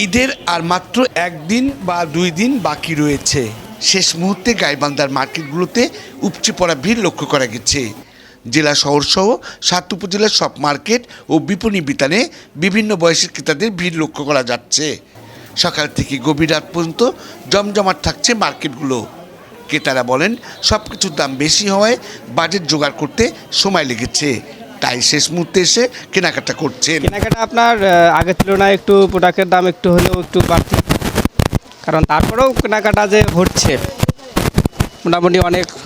ঈদের আর মাত্র একদিন বা 2 দিন বাকি রয়েছে। শেষ মুহূর্তে গাইবান্ধার মার্কেটগুলোতে উপচে পড়া ভিড় লক্ষ্য করা গেছে। জেলা শহরসহ 7 উপজেলার সব মার্কেট ও বিপণী বিতানে বিভিন্ন বয়সের ক্রেতাদের ভিড় লক্ষ্য করা যাচ্ছে। সকাল থেকে গভীর রাত পর্যন্ত জমজমাট থাকছে মার্কেটগুলো। ক্রেতারা বলেন, সব কিছুর দাম বেশি হওয়ায় বাজেট জোগাড় করতে সময় লেগেছে, তাই শেষ মুহূর্তে এসে কেনাকাটা করছেন। কেনাকাটা আপনার আগের তুলনায় একটু প্রোডাক্টের দাম একটু হলেও একটু বাড়তি, কারণ তারপরেও কেনাকাটা যে হচ্ছে মোটামুটি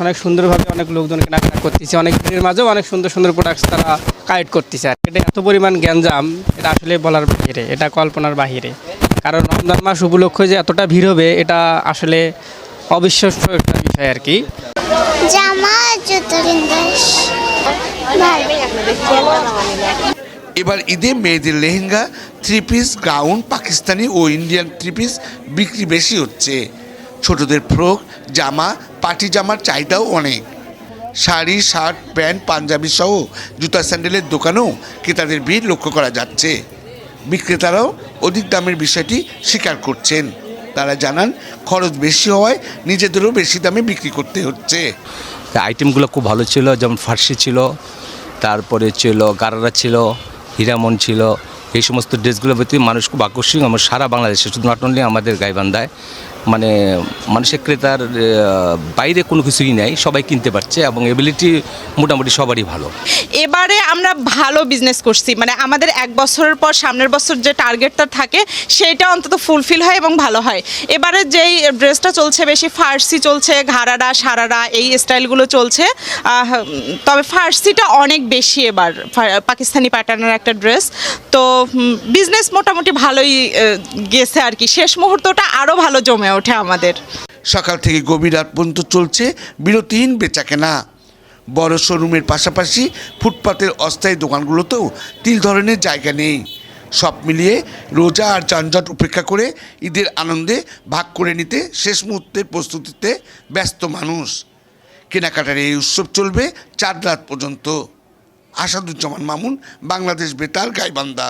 অনেক সুন্দরভাবে অনেক লোকজন কেনাকাটা করতেছে। অনেক ভিড়ের মাঝেও অনেক সুন্দর সুন্দর প্রোডাক্টস তারা কালেক্ট করতেছে। আর এটা এত পরিমাণ গ্যাঞ্জাম, এটা আসলে বলার বাহিরে, এটা কল্পনার বাহিরে। কারণ রমজান মাস উপলক্ষে যে এতটা ভিড় হবে, এটা আসলে অবিশ্বাস্য একটা বিষয় আর কি। জামা জুতো এবার ঈদে মেয়েদের লেহেঙ্গা, 3 পিস, গাউন, পাকিস্তানি ও ইন্ডিয়ান 3 পিস বিক্রি বেশি হচ্ছে। ছোটদের ফ্রক, জামা, পাটি জামার চাহিদাও অনেক। শাড়ি, শার্ট, প্যান্ট, পাঞ্জাবি সহ জুতা স্যান্ডেলের দোকানেও ক্রেতাদের ভিড় লক্ষ্য করা যাচ্ছে। বিক্রেতারাও অধিক দামের বিষয়টি স্বীকার করছেন। তারা জানান, খরচ বেশি হওয়ায় নিজেদেরও বেশি দামে বিক্রি করতে হচ্ছে। আইটেমগুলো খুব ভালো ছিল, যেমন ফার্সি ছিল, তারপরে ছিল গারারা ছিল, হীরামন ছিল। এই সমস্ত ড্রেসগুলোর প্রতি মানুষ খুব আকর্ষিত। আমার সারা বাংলাদেশে, শুধু নট অনলি আমাদের গাইবান্ধায়, মানে মানুষের ক্রেতার বাইরে কোনো কিছুই নেই, সবাই কিনতে পারছে এবং এবিলিটি মোটামুটি সবারই ভালো। এবারে আমরা ভালো বিজনেস করছি, মানে আমাদের 1 বছরের পর সামনের বছর যে টার্গেটটা থাকে সেইটা অন্তত ফুলফিল হয় এবং ভালো হয়। এবারে যেই ড্রেসটা চলছে বেশি ফার্সি চলছে, ঘাড়ারা, সারারা এই স্টাইলগুলো চলছে। তবে ফার্সিটা অনেক বেশি এবার, পাকিস্তানি প্যাটার্নের একটা ড্রেস। তো বিজনেস মোটামুটি ভালোই গেছে আর কি। শেষ মুহূর্তটা আরও ভালো জমে ওঠে আমাদের। সকাল থেকে গভীর রাত পর্যন্ত চলছে বিরতিহীন বেচাকেনা। বড় শোরুমের পাশাপাশি ফুটপাতের অস্থায়ী দোকানগুলোতেও 3 ধরনের জায়গা নেই। সব মিলিয়ে রোজা আর যানজট উপেক্ষা করে ঈদের আনন্দে ভাগ করে নিতে শেষ মুহূর্তের প্রস্তুতিতে ব্যস্ত মানুষ। কেনাকাটার এই উৎসব চলবে 4 রাত পর্যন্ত। আসাদুজ্জামান মামুন, বাংলাদেশ বেতার, গাইবান্ধা।